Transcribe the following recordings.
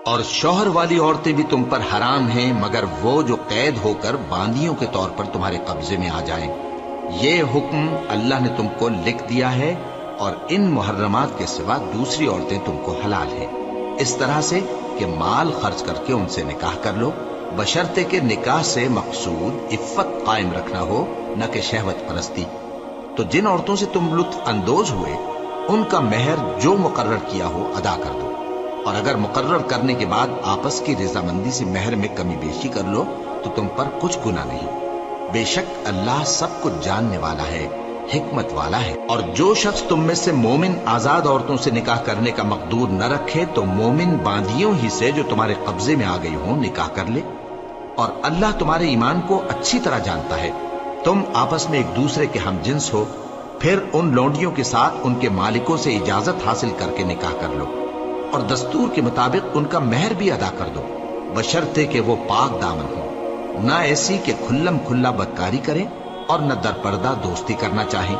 اور شوہر والی عورتیں بھی تم پر حرام ہیں مگر وہ جو قید ہو کر باندیوں کے طور پر تمہارے قبضے میں آ جائیں۔ یہ حکم اللہ نے تم کو لکھ دیا ہے، اور ان محرمات کے سوا دوسری عورتیں تم کو حلال ہیں، اس طرح سے کہ مال خرچ کر کے ان سے نکاح کر لو، بشرطے کہ نکاح سے مقصود عفت قائم رکھنا ہو، نہ کہ شہوت پرستی۔ تو جن عورتوں سے تم لطف اندوز ہوئے ان کا مہر جو مقرر کیا ہو ادا کر دو، اور اگر مقرر کرنے کے بعد آپس کی رضامندی سے مہر میں کمی بیشی کر لو تو تم پر کچھ گناہ نہیں۔ بے شک اللہ سب کچھ جاننے والا ہے، حکمت والا ہے۔ اور جو شخص تم میں سے مومن آزاد عورتوں سے نکاح کرنے کا مقدور نہ رکھے تو مومن باندیوں ہی سے جو تمہارے قبضے میں آ گئی ہوں نکاح کر لے، اور اللہ تمہارے ایمان کو اچھی طرح جانتا ہے۔ تم آپس میں ایک دوسرے کے ہم جنس ہو، پھر ان لونڈیوں کے ساتھ ان کے مالکوں سے اجازت حاصل کر کے نکاح کر لو، اور دستور کے مطابق ان کا مہر بھی ادا کر دو، بشرطے کہ وہ پاک دامن ہو، نہ ایسی کہ کھلم کھلا بدکاری کریں اور نہ در پردہ دوستی کرنا چاہیں۔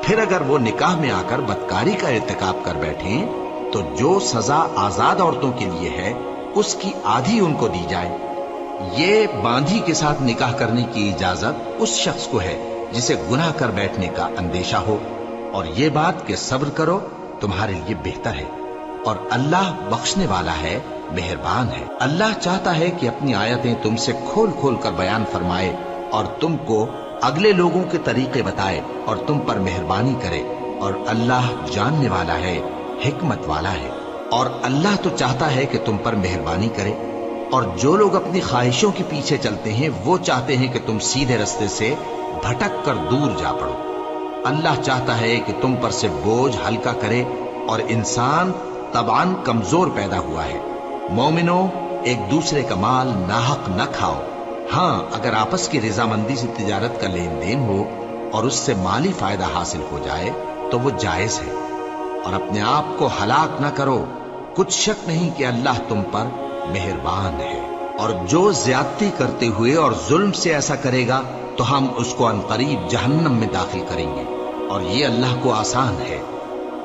پھر اگر وہ نکاح میں آ کر بدکاری کا ارتکاب کر بیٹھیں تو جو سزا آزاد عورتوں کے لیے ہے اس کی آدھی ان کو دی جائے۔ یہ باندھی کے ساتھ نکاح کرنے کی اجازت اس شخص کو ہے جسے گناہ کر بیٹھنے کا اندیشہ ہو، اور یہ بات کہ صبر کرو تمہارے لیے بہتر ہے، اور اللہ بخشنے والا ہے، مہربان ہے۔ اللہ چاہتا ہے کہ اپنی آیتیں تم سے کھول کھول کر بیان فرمائے اور تم کو اگلے لوگوں کے طریقے بتائے اور تم پر مہربانی کرے، اور اللہ جاننے والا ہے، حکمت والا ہے۔ اور اللہ تو چاہتا ہے کہ تم پر مہربانی کرے، اور جو لوگ اپنی خواہشوں کے پیچھے چلتے ہیں وہ چاہتے ہیں کہ تم سیدھے رستے سے بھٹک کر دور جا پڑو۔ اللہ چاہتا ہے کہ تم پر سے بوجھ ہلکا کرے، اور انسان طبعاً کمزور پیدا ہوا ہے۔ مومنوں، ایک دوسرے کا مال ناحق نہ کھاؤ۔ ہاں، اگر آپس کی رضامندی سے تجارت کا لین دین ہو اور اس سے مالی فائدہ حاصل ہو جائے تو وہ جائز ہے، اور اپنے آپ کو ہلاک نہ کرو، کچھ شک نہیں کہ اللہ تم پر مہربان ہے۔ اور جو زیادتی کرتے ہوئے اور ظلم سے ایسا کرے گا تو ہم اس کو عنقریب جہنم میں داخل کریں گے، اور یہ اللہ کو آسان ہے۔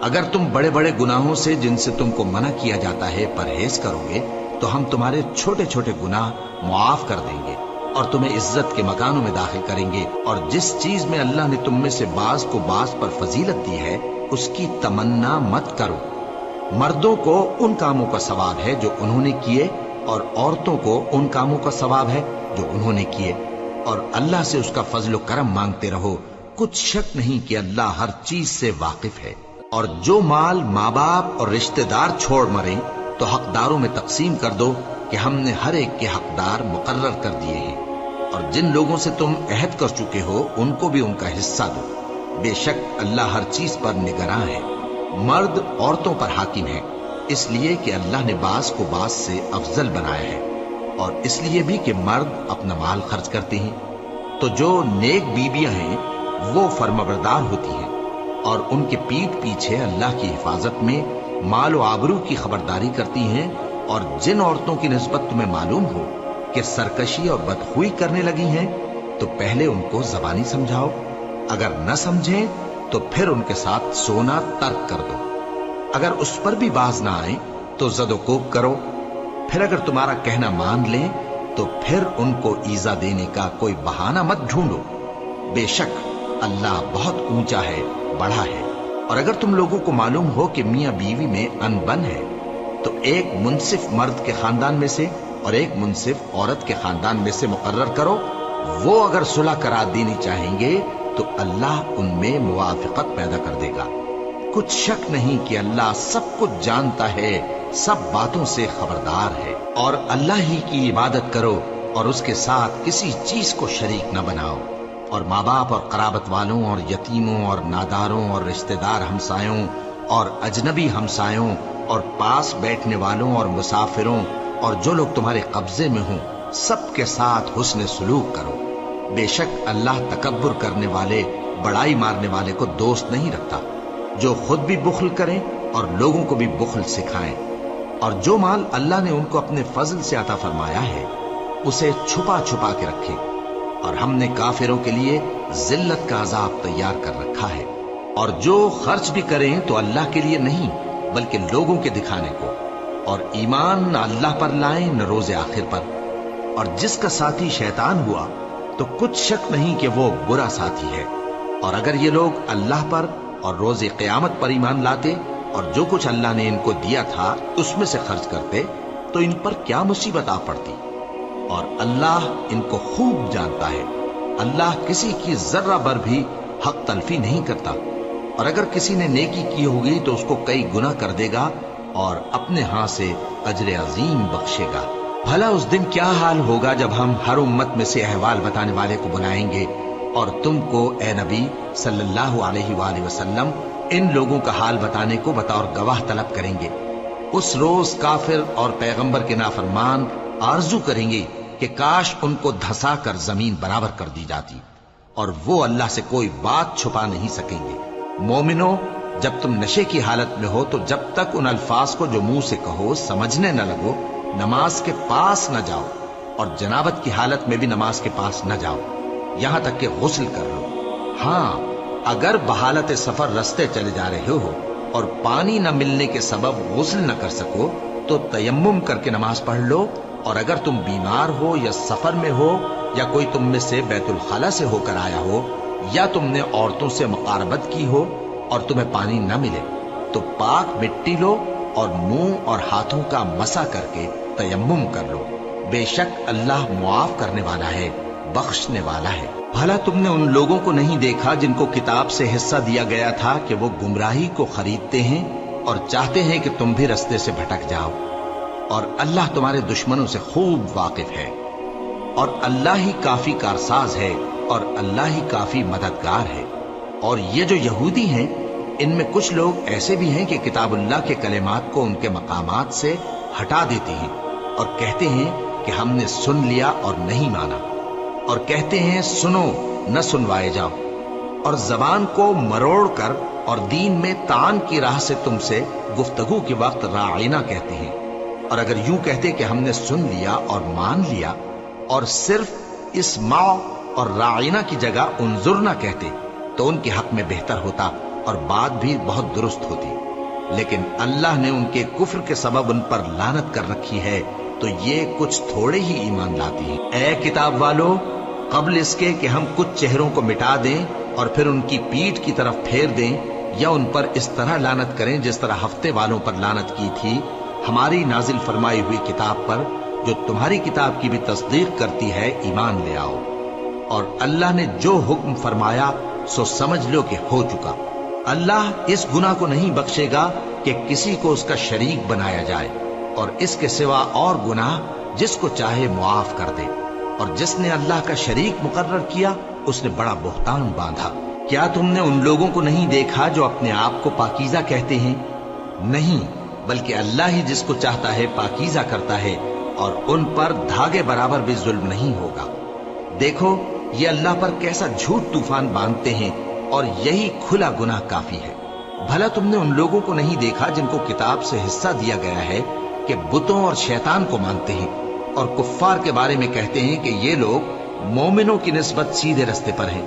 اگر تم بڑے بڑے گناہوں سے جن سے تم کو منع کیا جاتا ہے پرہیز کرو گے تو ہم تمہارے چھوٹے چھوٹے گناہ معاف کر دیں گے اور تمہیں عزت کے مکانوں میں داخل کریں گے۔ اور جس چیز میں اللہ نے تم میں سے بعض کو بعض پر فضیلت دی ہے اس کی تمنا مت کرو۔ مردوں کو ان کاموں کا ثواب ہے جو انہوں نے کیے، اور عورتوں کو ان کاموں کا ثواب ہے جو انہوں نے کیے، اور اللہ سے اس کا فضل و کرم مانگتے رہو، کچھ شک نہیں کہ اللہ ہر چیز سے واقف ہے۔ اور جو مال ماں باپ اور رشتہ دار چھوڑ مریں تو حقداروں میں تقسیم کر دو کہ ہم نے ہر ایک کے حقدار مقرر کر دیے ہیں، اور جن لوگوں سے تم عہد کر چکے ہو ان کو بھی ان کا حصہ دو، بے شک اللہ ہر چیز پر نگراں ہے۔ مرد عورتوں پر حاکم ہے، اس لیے کہ اللہ نے بعض کو بعض سے افضل بنایا ہے، اور اس لیے بھی کہ مرد اپنا مال خرچ کرتے ہیں۔ تو جو نیک بیویاں ہیں وہ فرمانبردار ہوتی ہیں، اور ان کے پیٹھ پیچھے اللہ کی حفاظت میں مال و آبرو کی خبرداری کرتی ہیں۔ اور جن عورتوں کی نسبت تمہیں معلوم ہو کہ سرکشی اور بدخوئی کرنے لگی ہیں تو پہلے ان کو زبانی سمجھاؤ، اگر نہ سمجھیں تو پھر ان کے ساتھ سونا ترک کر دو۔ اگر اس پر بھی باز نہ آئیں تو زد و کوب کرو، پھر اگر تمہارا کہنا مان لیں تو پھر ان کو ایذا دینے کا کوئی بہانہ مت ڈھونڈو، بے شک اللہ بہت اونچا ہے، بڑا ہے۔ اور اگر تم لوگوں کو معلوم ہو کہ میاں بیوی میں انبن ہے تو ایک منصف مرد کے خاندان میں سے اور ایک منصف عورت کے خاندان میں سے مقرر کرو، وہ اگر صلح کرا دینی چاہیں گے تو اللہ ان میں موافقت پیدا کر دے گا۔ کچھ شک نہیں کہ اللہ سب کچھ جانتا ہے، سب باتوں سے خبردار ہے۔ اور اللہ ہی کی عبادت کرو اور اس کے ساتھ کسی چیز کو شریک نہ بناؤ، اور ماں باپ اور قرابت والوں اور یتیموں اور ناداروں اور رشتہ دار ہمسایوں اور اجنبی ہمسایوں اور پاس بیٹھنے والوں اور مسافروں اور جو لوگ تمہارے قبضے میں ہوں سب کے ساتھ حسن سلوک کرو، بے شک اللہ تکبر کرنے والے، بڑائی مارنے والے کو دوست نہیں رکھتا۔ جو خود بھی بخل کریں اور لوگوں کو بھی بخل سکھائیں، اور جو مال اللہ نے ان کو اپنے فضل سے عطا فرمایا ہے اسے چھپا چھپا کے رکھیں، اور ہم نے کافروں کے لیے ذلت کا عذاب تیار کر رکھا ہے۔ اور جو خرچ بھی کریں تو اللہ کے لیے نہیں بلکہ لوگوں کے دکھانے کو، اور ایمان نہ اللہ پر لائیں نہ روز آخر پر، اور جس کا ساتھی شیطان ہوا تو کچھ شک نہیں کہ وہ برا ساتھی ہے۔ اور اگر یہ لوگ اللہ پر اور روز قیامت پر ایمان لاتے اور جو کچھ اللہ نے ان کو دیا تھا اس میں سے خرچ کرتے تو ان پر کیا مصیبت آ پڑتی، اور اللہ ان کو خوب جانتا ہے۔ اللہ کسی کی ذرہ بر بھی حق تلفی نہیں کرتا، اور اگر کسی نے نیکی کی ہوگی تو اس کو کئی گنا کر دے گا اور اپنے ہاں سے اجر عظیم بخشے گا۔ بھلا اس دن کیا حال ہوگا جب ہم ہر امت میں سے احوال بتانے والے کو بلائیں گے اور تم کو اے نبی صلی اللہ علیہ وآلہ وسلم ان لوگوں کا حال بتانے کو بطور گواہ طلب کریں گے۔ اس روز کافر اور پیغمبر کے نافرمان آرزو کریں گے کہ کاش ان کو دھسا کر زمین برابر کر دی جاتی، اور وہ اللہ سے کوئی بات چھپا نہیں سکیں گے۔ مومنو، جب تم نشے کی حالت میں ہو تو جب تک ان الفاظ کو جو منہ سے کہو سمجھنے نہ لگو نماز کے پاس نہ جاؤ، اور جنابت کی حالت میں بھی نماز کے پاس نہ جاؤ یہاں تک کہ غسل کر لو۔ ہاں، اگر بحالت سفر رستے چلے جا رہے ہو اور پانی نہ ملنے کے سبب غسل نہ کر سکو تو تیمم کر کے نماز پڑھ لو، اور اگر تم بیمار ہو یا سفر میں ہو یا کوئی تم میں سے بیت الخلا سے ہو کر آیا ہو یا تم نے عورتوں سے مقاربت کی ہو اور تمہیں پانی نہ ملے تو پاک مٹی لو اور منہ اور ہاتھوں کا مسح کر کے تیمم کر لو، بے شک اللہ معاف کرنے والا ہے، بخشنے والا ہے۔ بھلا تم نے ان لوگوں کو نہیں دیکھا جن کو کتاب سے حصہ دیا گیا تھا کہ وہ گمراہی کو خریدتے ہیں اور چاہتے ہیں کہ تم بھی رستے سے بھٹک جاؤ، اور اللہ تمہارے دشمنوں سے خوب واقف ہے، اور اللہ ہی کافی کارساز ہے، اور اللہ ہی کافی مددگار ہے۔ اور یہ جو یہودی ہیں ان میں کچھ لوگ ایسے بھی ہیں کہ کتاب اللہ کے کلمات کو ان کے مقامات سے ہٹا دیتے ہیں اور کہتے ہیں کہ ہم نے سن لیا اور نہیں مانا، اور کہتے ہیں سنو نہ سنوائے جاؤ، اور زبان کو مروڑ کر اور دین میں طعن کی راہ سے تم سے گفتگو کے وقت راعینا کہتے ہیں، اور اگر یوں کہتے کہ ہم نے سن لیا اور مان لیا اور صرف اسمعوا اور راعینا کی جگہ انظرنا کہتے تو ان کے حق میں بہتر ہوتا اور بات بھی بہت درست ہوتی، لیکن اللہ نے ان کے کفر کے سبب ان پر لعنت کر رکھی ہے تو یہ کچھ تھوڑے ہی ایمان لاتے ہیں۔ اے کتاب والو، قبل اس کے کہ ہم کچھ چہروں کو مٹا دیں اور پھر ان کی پیٹھ کی طرف پھیر دیں یا ان پر اس طرح لعنت کریں جس طرح ہفتے والوں پر لعنت کی تھی، ہماری نازل فرمائی ہوئی کتاب پر جو تمہاری کتاب کی بھی تصدیق کرتی ہے ایمان لے آؤ، اور اللہ نے جو حکم فرمایا سو سمجھ لو کہ ہو چکا۔ اللہ اس گناہ کو نہیں بخشے گا کہ کسی کو اس کا شریک بنایا جائے، اور اس کے سوا اور گناہ جس کو چاہے معاف کر دے، اور جس نے اللہ کا شریک مقرر کیا اس نے بڑا بہتان باندھا۔ کیا تم نے ان لوگوں کو نہیں دیکھا جو اپنے آپ کو پاکیزہ کہتے ہیں؟ نہیں، بلکہ اللہ ہی جس کو چاہتا ہے پاکیزہ کرتا ہے، اور ان پر دھاگے برابر بھی ظلم نہیں ہوگا۔ دیکھو یہ اللہ پر کیسا جھوٹ طوفان باندھتے ہیں، اور یہی کھلا گناہ کافی ہے۔ بھلا تم نے ان لوگوں کو نہیں دیکھا جن کو کتاب سے حصہ دیا گیا ہے کہ بتوں اور شیطان کو مانتے ہیں، اور کفار کے بارے میں کہتے ہیں کہ یہ لوگ مومنوں کی نسبت سیدھے رستے پر ہیں۔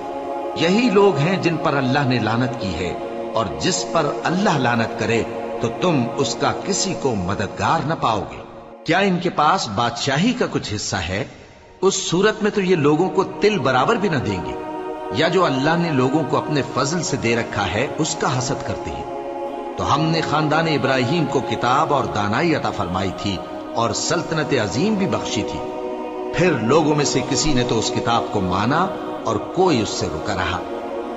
یہی لوگ ہیں جن پر اللہ نے لعنت کی ہے، اور جس پر اللہ لعنت کرے تو تم اس کا کسی کو مددگار نہ پاؤ گے۔ کیا ان کے پاس بادشاہی کا کچھ حصہ ہے؟ اس صورت میں تو یہ لوگوں کو تل برابر بھی نہ دیں گے، یا جو اللہ نے لوگوں کو اپنے فضل سے دے رکھا ہے اس کا حسد کرتے ہیں۔ تو ہم نے خاندان ابراہیم کو کتاب اور دانائی عطا فرمائی تھی اور سلطنت عظیم بھی بخشی تھی، پھر لوگوں میں سے کسی نے تو اس کتاب کو مانا اور کوئی اس سے رکا رہا،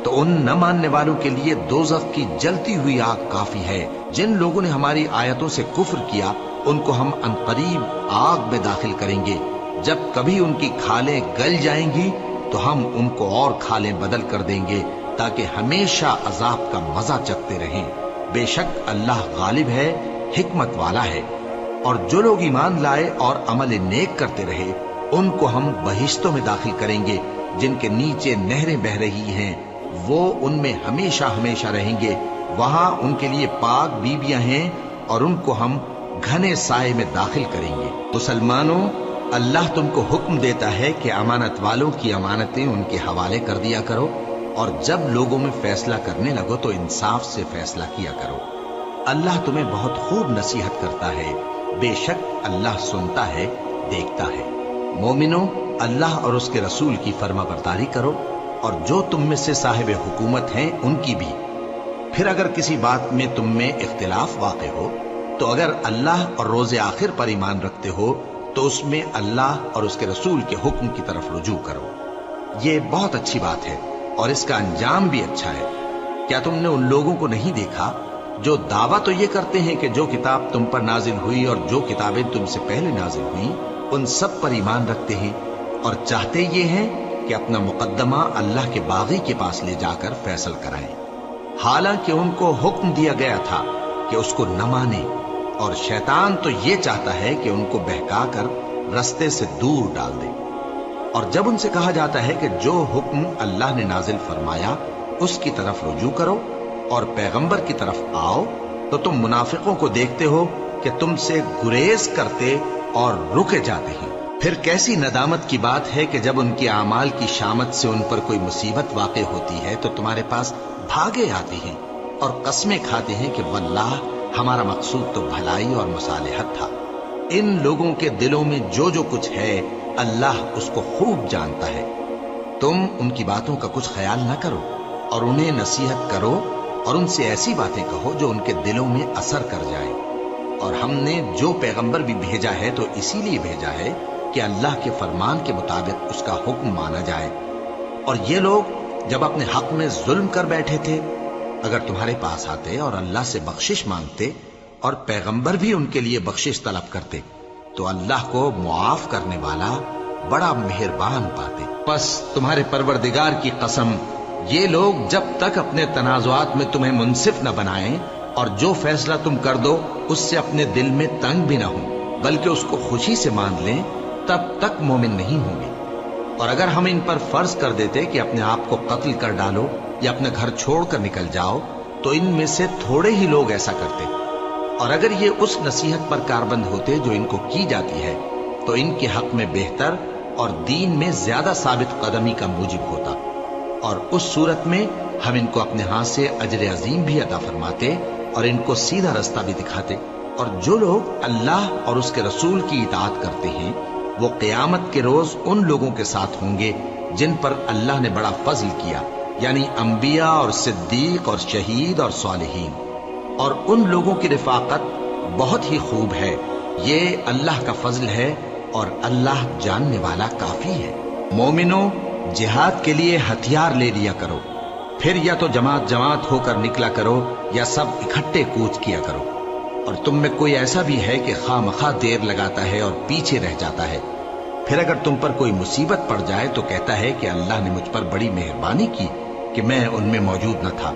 تو ان نہ ماننے والوں کے لیے دوزخ کی جلتی ہوئی آگ کافی ہے۔ جن لوگوں نے ہماری آیتوں سے کفر کیا ان کو ہم عنقریب آگ میں داخل کریں گے، جب کبھی ان کی کھالیں گل جائیں گی تو ہم ان کو اور کھالیں بدل کر دیں گے تاکہ ہمیشہ عذاب کا مزہ چکھتے رہیں۔ بے شک اللہ غالب ہے، حکمت والا ہے۔ اور جو لوگ ایمان لائے اور عمل نیک کرتے رہے ان کو ہم بہشتوں میں داخل کریں گے جن کے نیچے نہریں بہ رہی ہیں، وہ ان میں ہمیشہ ہمیشہ رہیں گے، وہاں ان کے لیے پاک بیویاں ہیں اور ان کو ہم گھنے سائے میں داخل کریں گے۔ مسلمانوں، اللہ تم کو حکم دیتا ہے کہ امانت والوں کی امانتیں ان کے حوالے کر دیا کرو، اور جب لوگوں میں فیصلہ کرنے لگو تو انصاف سے فیصلہ کیا کرو۔ اللہ تمہیں بہت خوب نصیحت کرتا ہے، بے شک اللہ سنتا ہے، دیکھتا ہے۔ مومنو، اللہ اور اس کے رسول کی فرما برداری کرو، اور جو تم میں سے صاحب حکومت ہیں ان کی بھی۔ پھر اگر کسی بات میں تم میں اختلاف واقع ہو تو اگر اللہ اور روز آخر پر ایمان رکھتے ہو تو اس میں اللہ اور اس کے رسول کے حکم کی طرف رجوع کرو۔ یہ بہت اچھی بات ہے اور اس کا انجام بھی اچھا ہے۔ کیا تم نے ان لوگوں کو نہیں دیکھا جو دعویٰ تو یہ کرتے ہیں کہ جو کتاب تم پر نازل ہوئی اور جو کتابیں تم سے پہلے نازل ہوئیں ان سب پر ایمان رکھتے ہیں، اور چاہتے یہ ہیں کہ اپنا مقدمہ اللہ کے باغی کے پاس لے جا کر فیصل کرائیں، حالانکہ ان کو حکم دیا گیا تھا کہ اس کو نہ مانے، اور شیطان تو یہ چاہتا ہے کہ ان کو بہکا کر رستے سے دور ڈال دے۔ اور جب ان سے کہا جاتا ہے کہ جو حکم اللہ نے نازل فرمایا اس کی طرف رجوع کرو اور پیغمبر کی طرف آؤ، تو تم منافقوں کو دیکھتے ہو کہ تم سے گریز کرتے اور رکے جاتے ہیں۔ پھر کیسی ندامت کی بات ہے کہ جب ان کے اعمال کی شامت سے ان پر کوئی مصیبت واقع ہوتی ہے تو تمہارے پاس بھاگے آتے ہیں اور قسمیں کھاتے ہیں کہ واللہ ہمارا مقصود تو بھلائی اور مصالحت تھا۔ ان لوگوں کے دلوں میں جو جو کچھ ہے اللہ اس کو خوب جانتا ہے۔ تم ان کی باتوں کا کچھ خیال نہ کرو اور انہیں نصیحت کرو اور ان سے ایسی باتیں کہو جو ان کے دلوں میں اثر کر جائے۔ اور ہم نے جو پیغمبر بھی بھیجا ہے تو اسی لیے بھیجا ہے کہ اللہ کے فرمان کے مطابق اس کا حکم مانا جائے۔ اور یہ لوگ جب اپنے حق میں ظلم کر بیٹھے تھے، اگر تمہارے پاس آتے اور اللہ سے بخشش مانگتے اور پیغمبر بھی ان کے لیے بخشش طلب کرتے تو اللہ کو معاف کرنے والا بڑا مہربان پاتے۔ پس تمہارے پروردگار کی قسم، یہ لوگ جب تک اپنے تنازعات میں تمہیں منصف نہ بنائیں اور جو فیصلہ تم کر دو اس سے اپنے دل میں تنگ بھی نہ ہوں بلکہ اس کو خوشی سے مان لیں، تب تک مومن نہیں ہوں گے۔ اور اگر ہم ان پر فرض کر دیتے کہ اپنے آپ کو قتل کر ڈالو یا اپنا گھر چھوڑ کر نکل جاؤ تو ان میں سے تھوڑے ہی لوگ ایسا کرتے، اور اگر یہ اس نصیحت پر کاربند ہوتے جو ان کو کی جاتی ہے تو ان کے حق میں بہتر اور دین میں زیادہ ثابت قدمی کا موجب ہوتا، اور اس صورت میں ہم ان کو اپنے ہاتھ سے اجر عظیم بھی عطا فرماتے اور ان کو سیدھا رستہ بھی دکھاتے۔ اور جو لوگ اللہ اور اس کے رسول کی اطاعت کرتے ہیں وہ قیامت کے روز ان لوگوں کے ساتھ ہوں گے جن پر اللہ نے بڑا فضل کیا، یعنی انبیاء اور صدیق اور شہید اور صالحین، اور ان لوگوں کی رفاقت بہت ہی خوب ہے۔ یہ اللہ کا فضل ہے اور اللہ جاننے والا کافی ہے۔ مومنو، جہاد کے لیے ہتھیار لے لیا کرو، پھر یا تو جماعت جماعت ہو کر نکلا کرو یا سب اکٹھے کوچ کیا کرو۔ اور تم میں کوئی ایسا بھی ہے کہ خواہ مخواہ دیر لگاتا ہے اور پیچھے رہ جاتا ہے، پھر اگر تم پر کوئی مصیبت پڑ جائے تو کہتا ہے کہ اللہ نے مجھ پر بڑی مہربانی کی کہ میں ان میں موجود نہ تھا۔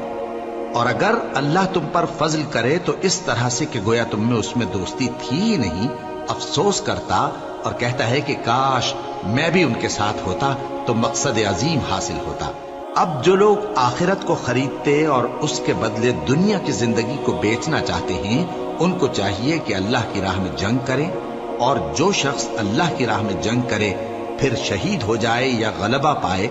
اور اگر اللہ تم پر فضل کرے تو اس طرح سے کہ گویا تم میں اس میں دوستی تھی ہی نہیں، افسوس کرتا اور کہتا ہے کہ کاش میں بھی ان کے ساتھ ہوتا تو مقصد عظیم حاصل ہوتا۔ اب جو لوگ آخرت کو خریدتے اور اس کے بدلے دنیا کی زندگی کو بیچنا چاہتے ہیں ان کو چاہیے کہ اللہ کی راہ میں جنگ کریں، اور جو شخص اللہ کی راہ میں جنگ کرے پھر شہید ہو جائے یا غلبہ پائے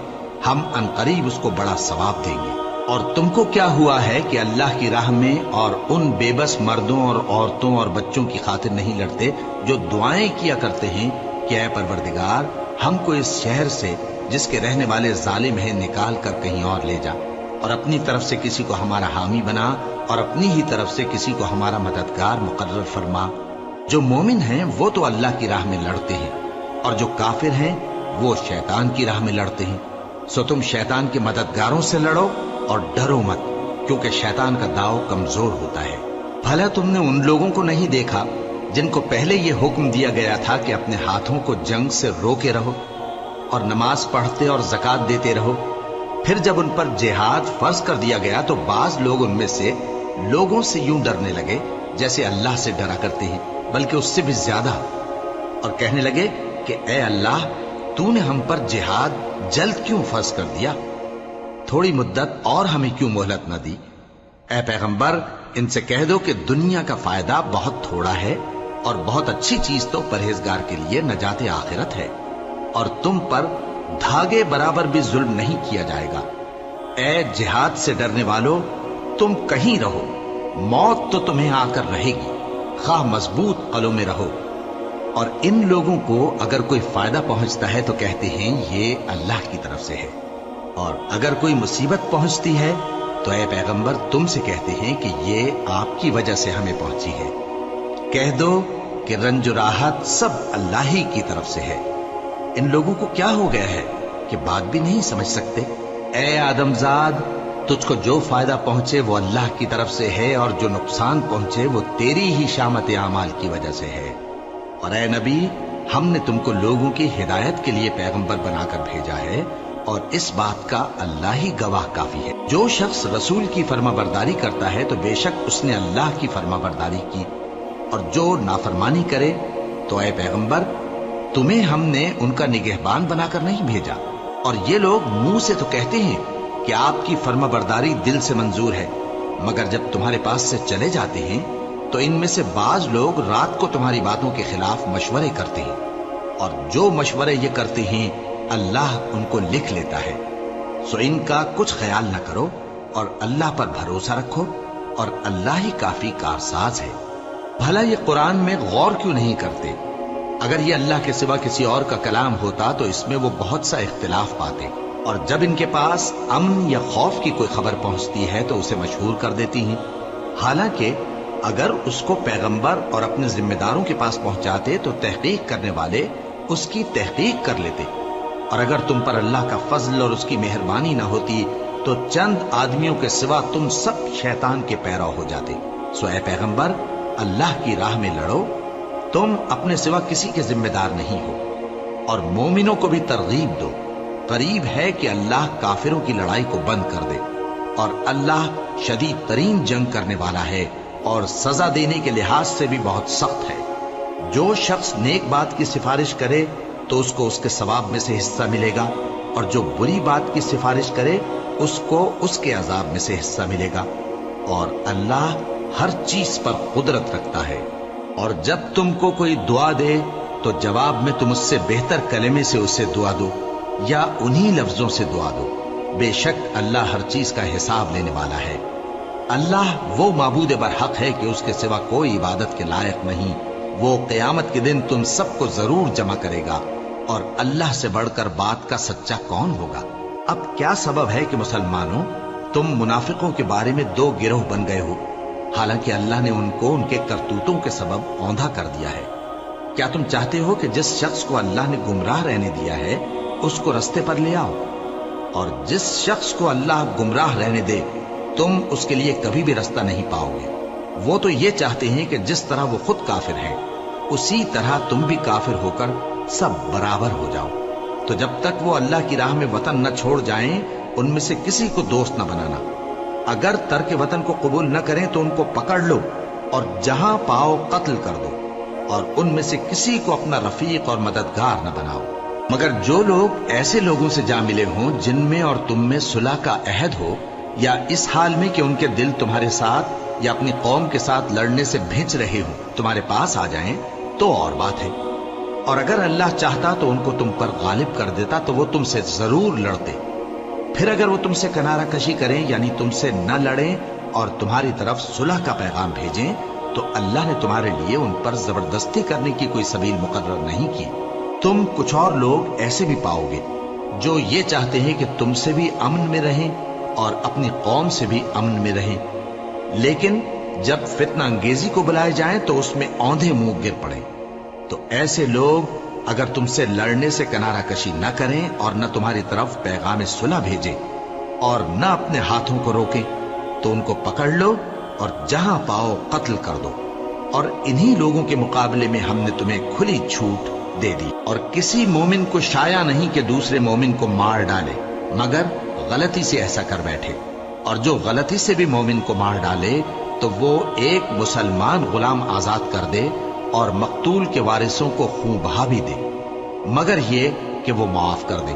ہم عنقریب اس کو بڑا ثواب دیں گے۔ اور تم کو کیا ہوا ہے کہ اللہ کی راہ میں اور ان بے بس مردوں اور عورتوں اور بچوں کی خاطر نہیں لڑتے جو دعائیں کیا کرتے ہیں کہ اے پروردگار ہم کو اس شہر سے جس کے رہنے والے ظالم ہیں نکال کر کہیں اور لے جا، اور اپنی طرف سے کسی کو ہمارا حامی بنا اور اپنی ہی طرف سے کسی کو ہمارا مددگار مقرر فرما۔ جو مومن ہیں وہ تو اللہ کی راہ میں لڑتے ہیں، اور جو کافر ہیں وہ شیطان کی راہ میں لڑتے ہیں، سو تم شیطان کے مددگاروں سے لڑو اور ڈرو مت، کیونکہ شیطان کا داؤ کمزور ہوتا ہے۔ بھلا تم نے ان لوگوں کو نہیں دیکھا جن کو پہلے یہ حکم دیا گیا تھا کہ اپنے ہاتھوں کو جنگ سے روکے رہو اور نماز پڑھتے اور زکوٰۃ دیتے رہو، پھر جب ان پر جہاد فرض کر دیا گیا تو بعض لوگ ان میں سے لوگوں سے یوں ڈرنے لگے جیسے اللہ سے ڈرا کرتے ہیں، بلکہ اس سے بھی زیادہ، اور کہنے لگے کہ اے اللہ تو نے ہم پر جہاد جلد کیوں فرض کر دیا؟ تھوڑی مدت اور ہمیں کیوں مہلت نہ دی؟ اے پیغمبر ان سے کہہ دو کہ دنیا کا فائدہ بہت تھوڑا ہے اور بہت اچھی چیز تو پرہیزگار کے لیے نجات آخرت ہے، اور تم پر دھاگے برابر بھی ظلم نہیں کیا جائے گا۔ اے جہاد سے ڈرنے والو، تم کہیں رہو، موت تو تمہیں آ کر رہے گی، خواہ مضبوط قلعوں میں رہو۔ اور ان لوگوں کو اگر کوئی فائدہ پہنچتا ہے تو کہتے ہیں یہ اللہ کی طرف سے ہے، اور اگر کوئی مصیبت پہنچتی ہے تو اے پیغمبر تم سے کہتے ہیں کہ یہ آپ کی وجہ سے ہمیں پہنچی ہے۔ کہہ دو کہ رنج و راحت سب اللہ ہی کی طرف سے ہے۔ ان لوگوں کو کیا ہو گیا ہے کہ بات بھی نہیں سمجھ سکتے؟ اے آدم زاد، تجھ کو جو فائدہ پہنچے وہ اللہ کی طرف سے ہے، اور جو نقصان پہنچے وہ تیری ہی شامت اعمال کی وجہ سے ہے۔ اور اے نبی، ہم نے تم کو لوگوں کی ہدایت کے لیے پیغمبر بنا کر بھیجا ہے، اور اس بات کا اللہ ہی گواہ کافی ہے۔ جو شخص رسول کی فرما برداری کرتا ہے تو بے شک اس نے اللہ کی فرما برداری کی، اور جو نافرمانی کرے تو اے پیغمبر تمہیں ہم نے ان کا نگہبان بنا کر نہیں بھیجا۔ اور یہ لوگ منہ سے تو کہتے ہیں کہ آپ کی فرما برداری دل سے منظور ہے، مگر جب تمہارے پاس سے چلے جاتے ہیں تو ان میں سے بعض لوگ رات کو تمہاری باتوں کے خلاف مشورے کرتے ہیں، اور جو مشورے یہ کرتے ہیں اللہ ان کو لکھ لیتا ہے۔ سو ان کا کچھ خیال نہ کرو اور اللہ پر بھروسہ رکھو، اور اللہ ہی کافی کارساز ہے۔ بھلا یہ قرآن میں غور کیوں نہیں کرتے؟ اگر یہ اللہ کے سوا کسی اور کا کلام ہوتا تو اس میں وہ بہت سا اختلاف پاتے، اور جب ان کے پاس امن یا خوف کی کوئی خبر پہنچتی ہے تو اسے مشہور کر دیتی ہیں، حالانکہ اگر اس کو پیغمبر اور اپنے ذمہ داروں کے پاس پہنچاتے تو تحقیق کرنے والے اس کی تحقیق کر لیتے، اور اگر تم پر اللہ کا فضل اور اس کی مہربانی نہ ہوتی تو چند آدمیوں کے سوا تم سب شیطان کے پیرو ہو جاتے۔ سو اے پیغمبر، اللہ کی راہ میں لڑو، تم اپنے سوا کسی کے ذمہ دار نہیں ہو، اور مومنوں کو بھی ترغیب دو۔ قریب ہے کہ اللہ کافروں کی لڑائی کو بند کر دے، اور اللہ شدید ترین جنگ کرنے والا ہے اور سزا دینے کے لحاظ سے بھی بہت سخت ہے۔ جو شخص نیک بات کی سفارش کرے تو اس کو اس کے ثواب میں سے حصہ ملے گا، اور جو بری بات کی سفارش کرے اس کو اس کے عذاب میں سے حصہ ملے گا، اور اللہ ہر چیز پر قدرت رکھتا ہے۔ اور جب تم کو کوئی دعا دے تو جواب میں تم اس سے بہتر کلمے سے اسے دعا دو، یا انہی لفظوں سے دعا دو، بے شک اللہ ہر چیز کا حساب لینے والا ہے۔ اللہ وہ معبود برحق ہے کہ اس کے سوا کوئی عبادت کے لائق نہیں۔ وہ قیامت کے دن تم سب کو ضرور جمع کرے گا، اور اللہ سے بڑھ کر بات کا سچا کون ہوگا؟ اب کیا سبب ہے کہ مسلمانوں تم منافقوں کے بارے میں دو گروہ بن گئے ہو، حالانکہ اللہ نے ان کو ان کے کرتوتوں کے سبب اوندھا کر دیا ہے؟ کیا تم چاہتے ہو کہ جس شخص کو اللہ نے گمراہ رہنے دیا ہے اس کو رستے پر لے آؤ، اور جس شخص کو اللہ گمراہ رہنے دے تم اس کے لیے کبھی بھی رستہ نہیں پاؤ گے؟ وہ تو یہ چاہتے ہیں کہ جس طرح وہ خود کافر ہیں اسی طرح تم بھی کافر ہو کر سب برابر ہو جاؤ۔ تو جب تک وہ اللہ کی راہ میں وطن نہ چھوڑ جائیں ان میں سے کسی کو دوست نہ بنانا۔ اگر ترک وطن کو قبول نہ کریں تو ان کو پکڑ لو اور جہاں پاؤ قتل کر دو، اور ان میں سے کسی کو اپنا رفیق اور مددگار نہ بناؤ، مگر جو لوگ ایسے لوگوں سے جا ملے ہوں جن میں اور تم میں صلح کا عہد ہو، یا اس حال میں کہ ان کے دل تمہارے ساتھ یا اپنی قوم کے ساتھ لڑنے سے بھنچ رہے ہوں تمہارے پاس آ جائیں تو اور بات ہے، اور اگر اللہ چاہتا تو ان کو تم پر غالب کر دیتا تو وہ تم سے ضرور لڑتے۔ پھر اگر وہ تم سے کنارہ کشی کریں یعنی تم سے نہ لڑیں اور تمہاری طرف صلح کا پیغام بھیجیں تو اللہ نے تمہارے لیے ان پر زبردستی کرنے کی کوئی سبیل مقرر نہیں کی۔ تم کچھ اور لوگ ایسے بھی پاؤ گے جو یہ چاہتے ہیں کہ تم سے بھی امن میں رہیں اور اپنی قوم سے بھی امن میں رہیں، لیکن جب فتنہ انگیزی کو بلائے جائیں تو اس میں اوندھے منہ گر پڑیں۔ تو ایسے لوگ اگر تم سے لڑنے سے کنارہ کشی نہ کریں اور نہ تمہاری طرف پیغام صلح بھیجیں اور نہ اپنے ہاتھوں کو روکیں تو ان کو پکڑ لو اور جہاں پاؤ قتل کر دو، اور انہی لوگوں کے مقابلے میں ہم نے تمہیں کھلی چھوٹ دے دی۔ اور کسی مومن کو شایع نہیں کہ دوسرے مومن کو مار ڈالے مگر غلطی سے ایسا کر بیٹھے، اور جو غلطی سے بھی مومن کو مار ڈالے تو وہ ایک مسلمان غلام آزاد کر دے اور مقتول کے وارثوں کو خون بہا بھی دے، مگر یہ کہ وہ معاف کر دے۔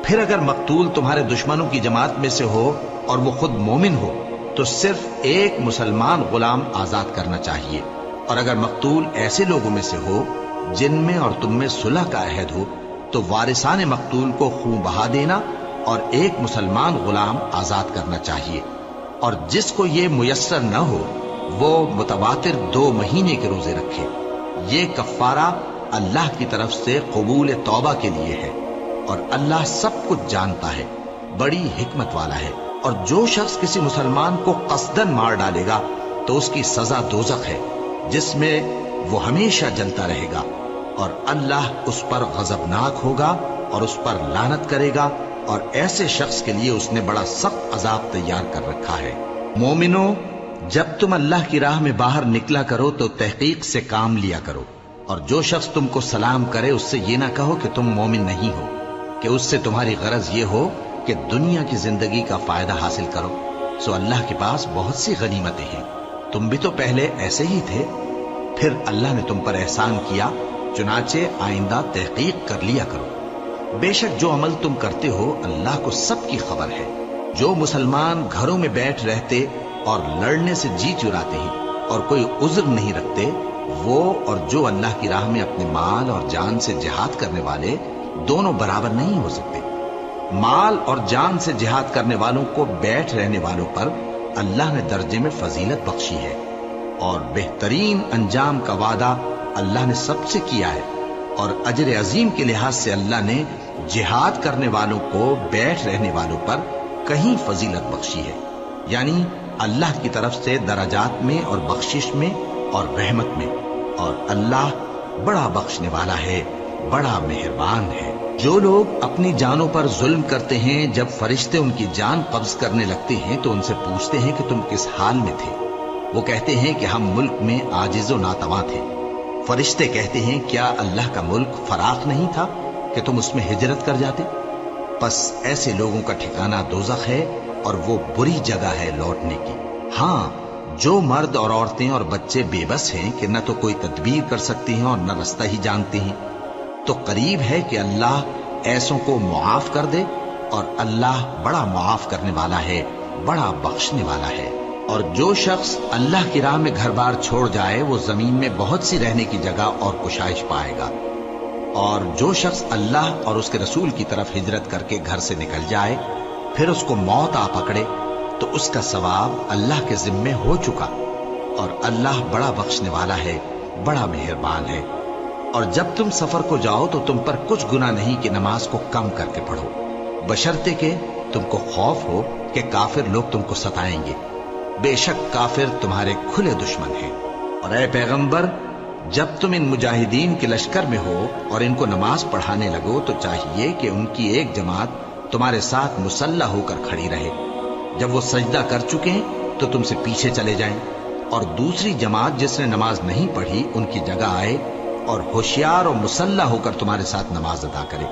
پھر اگر مقتول تمہارے دشمنوں کی جماعت میں سے ہو اور وہ خود مومن ہو تو صرف ایک مسلمان غلام آزاد کرنا چاہیے، اور اگر مقتول ایسے لوگوں میں سے ہو جن میں اور تم میں صلح کا عہد ہو تو وارثان مقتول کو خون بہا دینا اور ایک مسلمان غلام آزاد کرنا چاہیے، اور جس کو یہ میسر نہ ہو وہ متواتر 2 مہینے کے روزے رکھے۔ یہ کفارہ اللہ کی طرف سے قبول توبہ کے لیے ہے، اور اللہ سب کچھ جانتا ہے، بڑی حکمت والا ہے۔ اور جو شخص کسی مسلمان کو قصدن مار ڈالے گا تو اس کی سزا دوزخ ہے، جس میں وہ ہمیشہ جلتا رہے گا، اور اللہ اس پر غضبناک ہوگا اور اس پر لعنت کرے گا، اور ایسے شخص کے لیے اس نے بڑا سخت عذاب تیار کر رکھا ہے۔ مومنو، جب تم اللہ کی راہ میں باہر نکلا کرو تو تحقیق سے کام لیا کرو، اور جو شخص تم کو سلام کرے اس سے یہ نہ کہو کہ تم مومن نہیں ہو، کہ اس سے تمہاری غرض یہ ہو کہ دنیا کی زندگی کا فائدہ حاصل کرو۔ سو اللہ کے پاس بہت سی غنیمتیں ہیں، تم بھی تو پہلے ایسے ہی تھے، پھر اللہ نے تم پر احسان کیا، چنانچہ آئندہ تحقیق کر لیا کرو۔ بے شک جو عمل تم کرتے ہو اللہ کو سب کی خبر ہے۔ جو مسلمان گھروں میں بیٹھ رہتے اور لڑنے سے جی چراتے ہیں اور کوئی عذر نہیں رکھتے، وہ اور جو اللہ کی راہ میں اپنے مال اور جان سے جہاد کرنے والے دونوں برابر نہیں ہو سکتے۔ مال اور جان سے جہاد کرنے والوں کو بیٹھ رہنے والوں پر اللہ نے درجے میں فضیلت بخشی ہے، اور بہترین انجام کا وعدہ اللہ نے سب سے کیا ہے، اور اجر عظیم کے لحاظ سے اللہ نے جہاد کرنے والوں کو بیٹھ رہنے والوں پر کہیں فضیلت بخشی ہے، یعنی اللہ کی طرف سے درجات میں اور بخشش میں اور رحمت میں، اور اللہ بڑا بخشنے والا ہے، بڑا مہربان ہے۔ جو لوگ اپنی جانوں پر ظلم کرتے ہیں، جب فرشتے ان کی جان قبض کرنے لگتے ہیں تو ان سے پوچھتے ہیں کہ تم کس حال میں تھے؟ وہ کہتے ہیں کہ ہم ملک میں عاجز و ناتواں تھے۔ فرشتے کہتے ہیں کیا اللہ کا ملک فراخ نہیں تھا کہ تم اس میں ہجرت کر جاتے؟ پس ایسے لوگوں کا ٹھکانہ دوزخ ہے، اور وہ بری جگہ ہے لوٹنے کی۔ ہاں، جو مرد اور عورتیں اور بچے بے بس ہیں کہ نہ تو کوئی تدبیر کر سکتے ہیں اور نہ رستہ ہی جانتے ہیں، تو قریب ہے کہ اللہ ایسوں کو معاف کر دے، اور اللہ بڑا معاف کرنے والا ہے، بڑا بخشنے والا ہے۔ اور جو شخص اللہ کی راہ میں گھر بار چھوڑ جائے وہ زمین میں بہت سی رہنے کی جگہ اور کشائش پائے گا، اور جو شخص اللہ اور اس کے رسول کی طرف ہجرت کر کے گھر سے نکل جائے پھر اس کو موت آ پکڑے تو اس کا ثواب اللہ کے ذمے ہو چکا، اور اللہ بڑا بخشنے والا ہے، بڑا مہربان ہے۔ اور جب تم سفر کو جاؤ تو تم پر کچھ گناہ نہیں کہ نماز کو کم کر کے پڑھو، بشرطے کہ تم کو خوف ہو کہ کافر لوگ تم کو ستائیں گے، بے شک کافر تمہارے کھلے دشمن ہیں۔ اور اے پیغمبر، جب تم ان مجاہدین کے لشکر میں ہو اور ان کو نماز پڑھانے لگو تو چاہیے کہ ان کی ایک جماعت تمہارے ساتھ مسلح ہو کر کھڑی رہے، جب وہ سجدہ کر چکے ہیں تو تم سے پیچھے چلے جائیں، اور دوسری جماعت جس نے نماز نہیں پڑھی ان کی جگہ آئے اور ہوشیار اور مسلح ہو کر تمہارے ساتھ نماز ادا کرے۔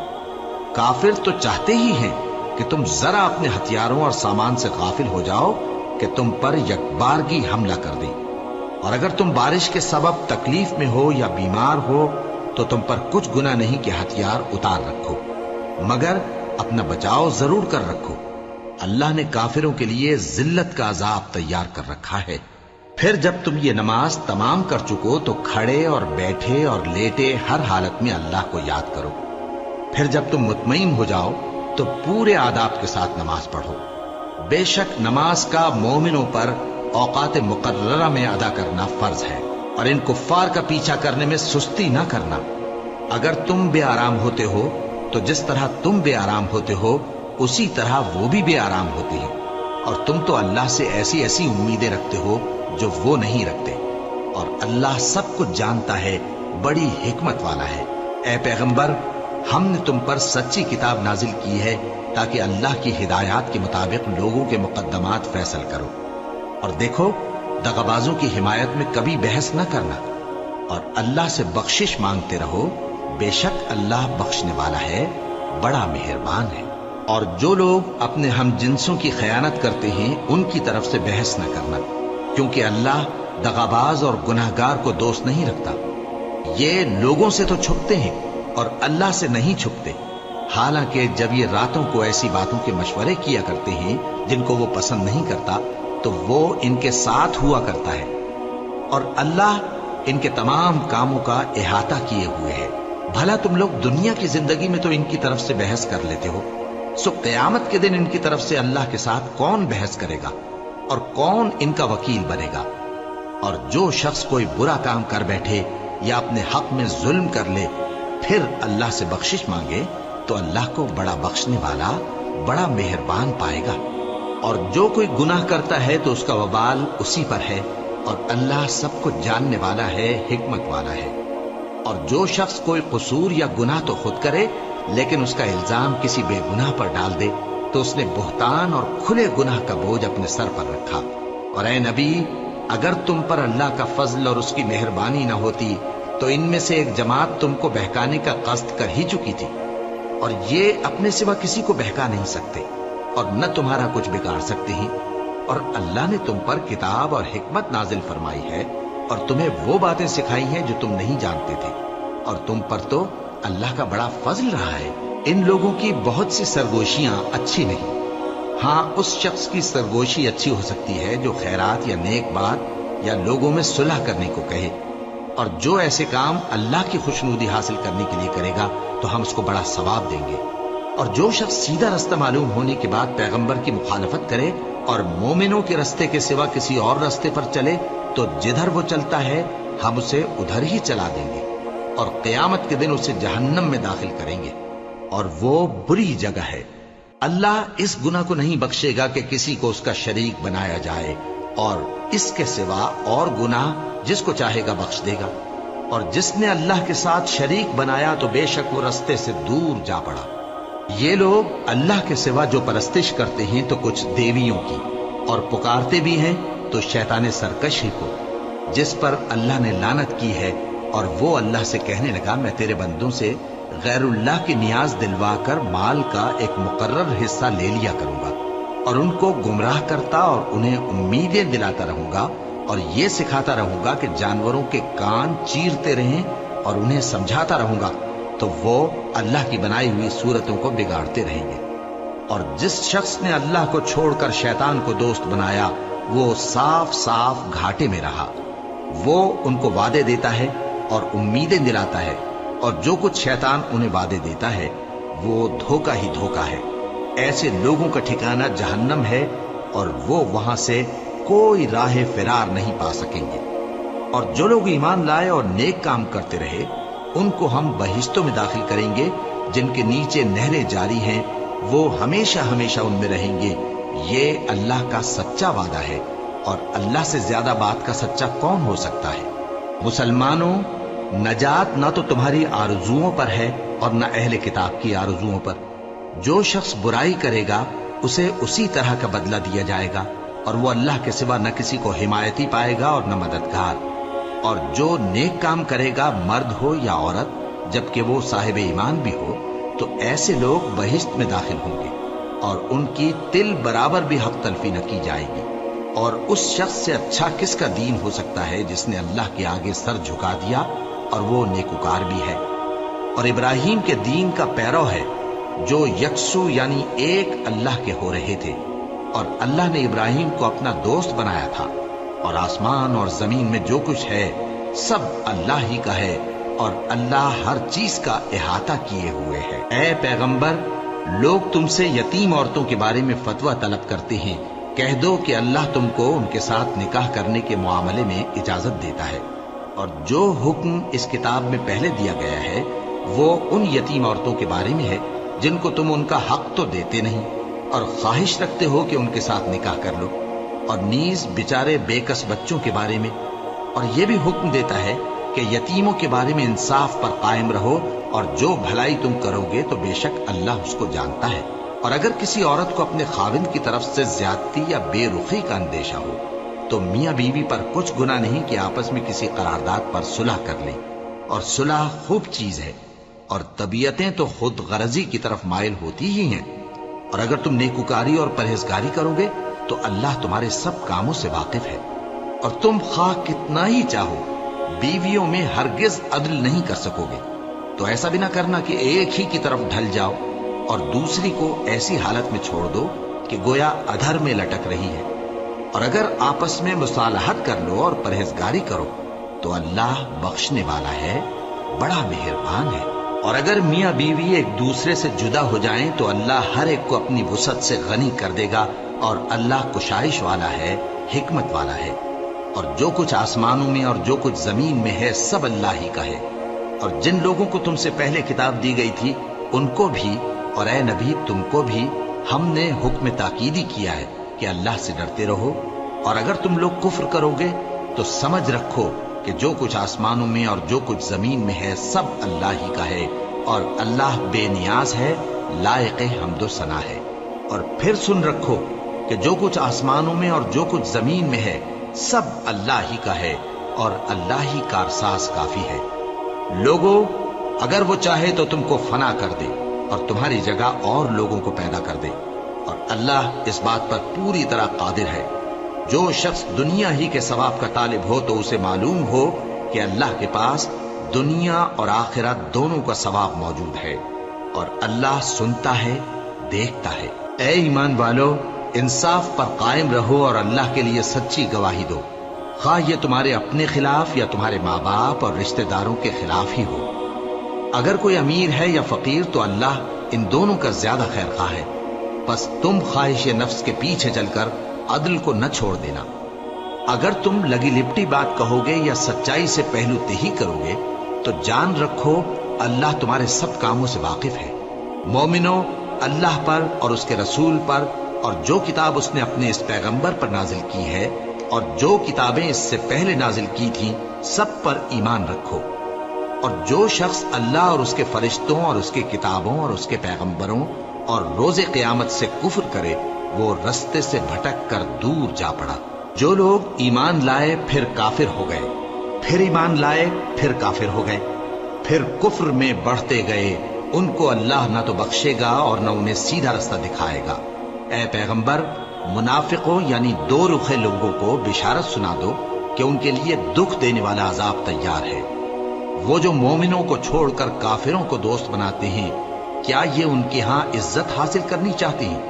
کافر تو چاہتے ہی ہیں کہ تم ذرا اپنے ہتھیاروں اور سامان سے غافل ہو جاؤ کہ تم پر یکبارگی حملہ کر دیں، اور اگر تم بارش کے سبب تکلیف میں ہو یا بیمار ہو تو تم پر کچھ گناہ نہیں کہ ہتھیار اتار رکھو، مگر اپنا بچاؤ ضرور کر رکھو۔ اللہ نے کافروں کے لیے ذلت کا عذاب تیار کر رکھا ہے۔ پھر جب تم یہ نماز تمام کر چکو تو کھڑے اور بیٹھے اور لیٹے ہر حالت میں اللہ کو یاد کرو۔ پھر جب تم مطمئن ہو جاؤ تو پورے آداب کے ساتھ نماز پڑھو۔ بے شک نماز کا مومنوں پر اوقات مقررہ میں ادا کرنا فرض ہے، اور ان کفار کا پیچھا کرنے میں سستی نہ کرنا۔ اگر تم بے آرام ہوتے ہو تو جس طرح تم بے آرام ہوتے ہو اسی طرح وہ بھی بے آرام ہوتے ہیں، اور تم تو اللہ سے ایسی ایسی امیدیں رکھتے ہو جو وہ نہیں رکھتے، اور اللہ سب کچھ جانتا ہے، بڑی حکمت والا ہے۔ اے پیغمبر، ہم نے تم پر سچی کتاب نازل کی ہے تاکہ اللہ کی ہدایات کے مطابق لوگوں کے مقدمات فیصل کرو، اور دیکھو دغابازوں کی حمایت میں کبھی بحث نہ کرنا، اور اللہ سے بخشش مانگتے رہو، بے شک اللہ بخشنے والا ہے، بڑا مہربان ہے۔ اور جو لوگ اپنے ہم جنسوں کی خیانت کرتے ہیں ان کی طرف سے بحث نہ کرنا، کیونکہ اللہ دغاباز اور گناہگار کو دوست نہیں رکھتا۔ یہ لوگوں سے تو چھپتے ہیں اور اللہ سے نہیں چھپتے، حالانکہ جب یہ راتوں کو ایسی باتوں کے مشورے کیا کرتے ہیں جن کو وہ پسند نہیں کرتا تو وہ ان کے ساتھ ہوا کرتا ہے، اور اللہ ان کے تمام کاموں کا احاطہ کیے ہوئے ہے۔ بھلا تم لوگ دنیا کی زندگی میں تو ان کی طرف سے بحث کر لیتے ہو، سو قیامت کے دن ان کی طرف سے اللہ کے ساتھ کون بحث کرے گا اور کون ان کا وکیل بنے گا؟ اور جو شخص کوئی برا کام کر بیٹھے یا اپنے حق میں ظلم کر لے پھر اللہ سے بخشش مانگے تو اللہ کو بڑا بخشنے والا بڑا مہربان پائے گا۔ اور جو کوئی گناہ کرتا ہے تو اس کا وبال اسی پر ہے، اور اللہ سب کو جاننے والا ہے، حکمت والا ہے۔ اور جو شخص کوئی قصور یا گناہ تو خود کرے لیکن اس کا الزام کسی بے گناہ پر ڈال دے تو اس نے بہتان اور کھلے گناہ کا بوجھ اپنے سر پر رکھا۔ اور اے نبی، اگر تم پر اللہ کا فضل اور اس کی مہربانی نہ ہوتی تو ان میں سے ایک جماعت تم کو بہکانے کا قصد کر ہی چکی تھی، اور یہ اپنے سوا کسی کو بہکا نہیں سکتے اور نہ تمہارا کچھ بگاڑ سکتے ہیں۔ اور اللہ نے تم پر کتاب اور حکمت نازل فرمائی ہے اور تمہیں وہ باتیں سکھائی ہیں جو تم نہیں جانتے تھے، اور تم پر تو اللہ کا بڑا فضل رہا ہے۔ ان لوگوں کی بہت سی سرگوشیاں اچھی نہیں، ہاں اس شخص کی سرگوشی اچھی ہو سکتی ہے جو خیرات یا نیک بات یا لوگوں میں صلح کرنے کو کہے، اور جو ایسے کام اللہ کی خوشنودی حاصل کرنے کے لیے کرے گا تو ہم اس کو بڑا ثواب دیں گے۔ اور جو شخص سیدھا رستہ معلوم ہونے کے بعد پیغمبر کی مخالفت کرے اور مومنوں کے رستے کے سوا کسی اور رستے پر چلے تو جدھر وہ چلتا ہے ہم اسے ادھر ہی چلا دیں گے، اور قیامت کے دن اسے جہنم میں داخل کریں گے، اور وہ بری جگہ ہے۔ اللہ اس گناہ کو نہیں بخشے گا کہ کسی کو اس کا شریک بنایا جائے، اور اس کے سوا اور گناہ جس کو چاہے گا بخش دے گا، اور جس نے اللہ کے ساتھ شریک بنایا تو بے شک وہ رستے سے دور جا پڑا۔ یہ لوگ اللہ کے سوا جو پرستش کرتے ہیں تو کچھ دیویوں کی، اور پکارتے بھی ہیں تو شیطان سرکشی کو، جس پر اللہ نے لعنت کی ہے، اور وہ اللہ سے کہنے لگا میں تیرے بندوں سے غیر اللہ کی نیاز دلوا کر مال کا ایک مقرر حصہ لے لیا کروں گا، اور ان کو گمراہ کرتا اور انہیں امیدیں دلاتا رہوں گا، اور یہ سکھاتا رہوں گا کہ جانوروں کے کان چیرتے رہیں، اور انہیں سمجھاتا رہوں گا تو وہ اللہ کی بنائی ہوئی صورتوں کو بگاڑتے رہیں گے۔ اور جس شخص نے اللہ کو چھوڑ کر شیطان کو دوست بنایا وہ صاف صاف گھاٹے میں رہا۔ وہ ان کو وعدے دیتا ہے اور امیدیں دلاتا ہے، اور جو کچھ شیطان انہیں وعدے دیتا ہے وہ دھوکہ ہی دھوکہ ہے۔ ایسے لوگوں کا ٹھکانہ جہنم ہے، اور وہ وہاں سے کوئی راہ فرار نہیں پا سکیں گے۔ اور جو لوگ ایمان لائے اور نیک کام کرتے رہے ان کو ہم بہشتوں میں داخل کریں گے جن کے نیچے نہریں جاری ہیں، وہ ہمیشہ ہمیشہ ان میں رہیں گے۔ یہ اللہ کا سچا وعدہ ہے، اور اللہ سے زیادہ بات کا سچا کون ہو سکتا ہے؟ مسلمانوں، نجات نہ تو تمہاری آرزوؤں پر ہے اور نہ اہل کتاب کی آرزوؤں پر۔ جو شخص برائی کرے گا اسے اسی طرح کا بدلہ دیا جائے گا، اور وہ اللہ کے سوا نہ کسی کو حمایتی پائے گا اور نہ مددگار۔ اور جو نیک کام کرے گا مرد ہو یا عورت جبکہ وہ صاحب ایمان بھی ہو تو ایسے لوگ بہشت میں داخل ہوں گے، اور ان کی تل برابر بھی حق تلفی نہ کی جائے گی۔ اور اس شخص سے اچھا کس کا دین ہو سکتا ہے جس نے اللہ کے آگے سر جھکا دیا اور وہ نیکوکار بھی ہے، اور ابراہیم کے دین کا پیرو ہے جو یکسو یعنی ایک اللہ کے ہو رہے تھے، اور اللہ نے ابراہیم کو اپنا دوست بنایا تھا۔ اور آسمان اور زمین میں جو کچھ ہے سب اللہ ہی کا ہے، اور اللہ ہر چیز کا احاطہ کیے ہوئے ہے۔ اے پیغمبر، لوگ تم سے یتیم عورتوں کے بارے میں فتویٰ طلب کرتے ہیں، کہہ دو کہ اللہ تم کو ان کے ساتھ نکاح کرنے کے معاملے میں اجازت دیتا ہے، اور جو حکم اس کتاب میں پہلے دیا گیا ہے وہ ان یتیم عورتوں کے بارے میں ہے جن کو تم ان کا حق تو دیتے نہیں، اور خواہش رکھتے ہو کہ ان کے ساتھ نکاح کر لو، اور نیز بیچارے بے کس بچوں کے بارے میں۔ اور یہ بھی حکم دیتا ہے کہ یتیموں کے بارے میں انصاف پر قائم رہو، اور جو بھلائی تم کرو گے تو بے شک اللہ اس کو جانتا ہے۔ اور اگر کسی عورت کو اپنے خاوند کی طرف سے زیادتی یا بے رخی کا اندیشہ ہو تو میاں بیوی پر کچھ گناہ نہیں کہ آپس میں کسی قرارداد پر صلح کر لیں، اور صلح خوب چیز ہے، اور طبیعتیں تو خود غرضی کی طرف مائل ہوتی ہی ہیں۔ اور اگر تم نیکوکاری اور پرہیزگاری کرو گے تو اللہ تمہارے سب کاموں سے واقف ہے۔ اور تم خواہ کتنا ہی چاہو بیویوں میں ہرگز عدل نہیں کر سکو گے، تو ایسا بھی نہ کرنا کہ ایک ہی کی طرف ڈھل جاؤ اور دوسری کو ایسی حالت میں چھوڑ دو کہ گویا ادھر میں لٹک رہی ہے۔ اور اگر آپس میں مصالحت کر لو اور پرہیزگاری کرو تو اللہ بخشنے والا ہے، بڑا مہربان ہے۔ اور اگر میاں بیوی ایک دوسرے سے جدا ہو جائیں تو اللہ ہر ایک کو اپنی وسعت سے غنی کر دے گا، اور اللہ کشائش والا ہے، حکمت والا ہے۔ اور جو کچھ آسمانوں میں اور جو کچھ زمین میں ہے سب اللہ ہی کا ہے۔ اور جن لوگوں کو تم سے پہلے کتاب دی گئی تھی ان کو بھی اور اے نبی تم کو بھی ہم نے حکم تاکیدی کیا ہے کہ اللہ سے ڈرتے رہو، اور اگر تم لوگ کفر کرو گے تو سمجھ رکھو کہ جو کچھ آسمانوں میں اور جو کچھ زمین میں ہے سب اللہ ہی کا ہے، اور اللہ بے نیاز ہے، لائق حمد و ثنا ہے۔ اور پھر سن رکھو کہ جو کچھ آسمانوں میں اور جو کچھ زمین میں ہے سب اللہ ہی کا ہے، اور اللہ ہی کارساز کافی ہے۔ لوگو اگر وہ چاہے تو تم کو فنا کر دے اور تمہاری جگہ اور لوگوں کو پیدا کر دے، اور اللہ اس بات پر پوری طرح قادر ہے۔ جو شخص دنیا ہی کے ثواب کا طالب ہو تو اسے معلوم ہو کہ اللہ کے پاس دنیا اور آخرت دونوں کا ثواب موجود ہے، اور اللہ سنتا ہے، دیکھتا ہے۔ اے ایمان والو، انصاف پر قائم رہو اور اللہ کے لیے سچی گواہی دو، خواہ یہ تمہارے اپنے خلاف یا تمہارے ماں باپ اور رشتہ داروں کے خلاف ہی ہو۔ اگر کوئی امیر ہے یا فقیر تو اللہ ان دونوں کا زیادہ خیر خواہ ہے، بس تم خواہش نفس کے پیچھے چل کر عدل کو نہ چھوڑ دینا۔ اگر تم لگی لپٹی بات کہو گے یا سچائی سے پہلو تہی کرو گے تو جان رکھو اللہ تمہارے سب کاموں سے واقف ہے۔ مومنو، اللہ پر اور اس کے رسول پر اور جو کتاب اس نے اپنے اس پیغمبر پر نازل کی ہے اور جو کتابیں اس سے پہلے نازل کی تھیں سب پر ایمان رکھو۔ اور جو شخص اللہ اور اس کے فرشتوں اور اس کے کتابوں اور اس کے پیغمبروں اور روز قیامت سے کفر کرے وہ رستے سے بھٹک کر دور جا پڑا۔ جو لوگ ایمان لائے پھر کافر ہو گئے، پھر ایمان لائے پھر کافر ہو گئے، پھر کفر میں بڑھتے گئے، ان کو اللہ نہ تو بخشے گا اور نہ انہیں سیدھا رستہ دکھائے گا۔ اے پیغمبر، منافقوں یعنی دو رخے لوگوں کو بشارت سنا دو کہ ان کے لیے دکھ دینے والا عذاب تیار ہے۔ وہ جو مومنوں کو چھوڑ کر کافروں کو دوست بناتے ہیں، کیا یہ ان کے ہاں عزت حاصل کرنی چاہتے ہیں؟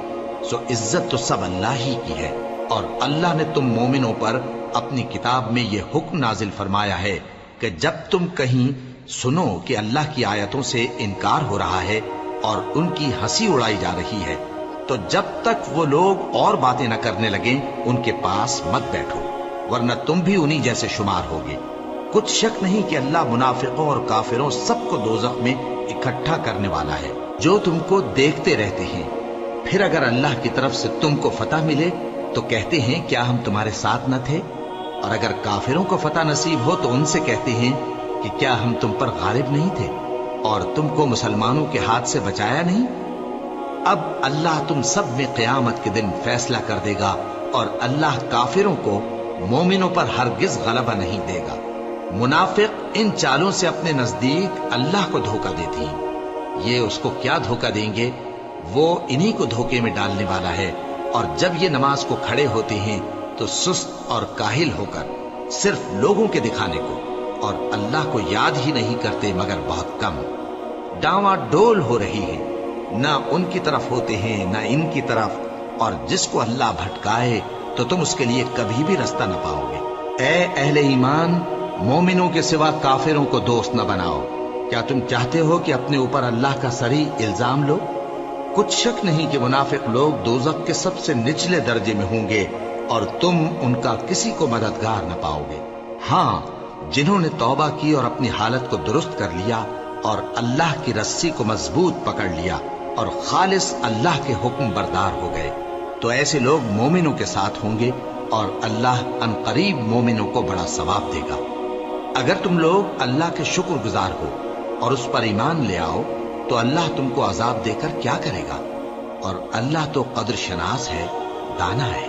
سو عزت تو سب اللہ ہی کی ہے، اور اللہ نے تم مومنوں پر اپنی کتاب میں یہ حکم نازل فرمایا ہے کہ جب تم کہیں سنو کہ اللہ کی آیتوں سے انکار ہو رہا ہے اور ان کی ہنسی اڑائی جا رہی ہے تو جب تک وہ لوگ اور باتیں نہ کرنے لگیں ان کے پاس مت بیٹھو، ورنہ تم بھی انہی جیسے شمار ہوگے۔ کچھ شک نہیں کہ اللہ منافقوں اور کافروں سب کو دوزخ میں اکٹھا کرنے والا ہے جو تم کو دیکھتے رہتے ہیں۔ پھر اگر اللہ کی طرف سے تم کو فتح ملے تو کہتے ہیں کیا ہم تمہارے ساتھ نہ تھے، اور اگر کافروں کو فتح نصیب ہو تو ان سے کہتے ہیں کہ کیا ہم تم پر غالب نہیں تھے اور تم کو مسلمانوں کے ہاتھ سے بچایا نہیں۔ اب اللہ تم سب میں قیامت کے دن فیصلہ کر دے گا، اور اللہ کافروں کو مومنوں پر ہرگز غلبہ نہیں دے گا۔ منافق ان چالوں سے اپنے نزدیک اللہ کو دھوکہ دیتی ہیں، یہ اس کو کیا دھوکہ دیں گے؟ وہ انہی کو دھوکے میں ڈالنے والا ہے۔ اور جب یہ نماز کو کھڑے ہوتے ہیں تو سست اور کاہل ہو کر صرف لوگوں کے دکھانے کو اور اللہ کو یاد ہی نہیں کرتے مگر بہت کم۔ ڈاواں ڈول ہو رہی ہے، نہ ان کی طرف ہوتے ہیں نہ ان کی طرف، اور جس کو اللہ بھٹکائے تو تم اس کے لیے کبھی بھی رستہ نہ پاؤ گے۔ اے اہل ایمان، مومنوں کے سوا کافروں کو دوست نہ بناؤ۔ کیا تم چاہتے ہو کہ اپنے اوپر اللہ کا صریح الزام لو؟ کچھ شک نہیں کہ منافق لوگ دوزخ کے سب سے نچلے درجے میں ہوں گے اور تم ان کا کسی کو مددگار نہ پاؤ گے۔ ہاں، جنہوں نے توبہ کی اور اپنی حالت کو درست کر لیا اور اللہ کی رسی کو مضبوط پکڑ لیا اور خالص اللہ کے حکم بردار ہو گئے تو ایسے لوگ مومنوں کے ساتھ ہوں گے، اور اللہ عنقریب مومنوں کو بڑا ثواب دے گا۔ اگر تم لوگ اللہ کے شکر گزار ہو اور اس پر ایمان لے آؤ تو اللہ تم کو عذاب دے کر کیا کرے گا؟ اور اللہ تو قدر شناس ہے، دانا ہے۔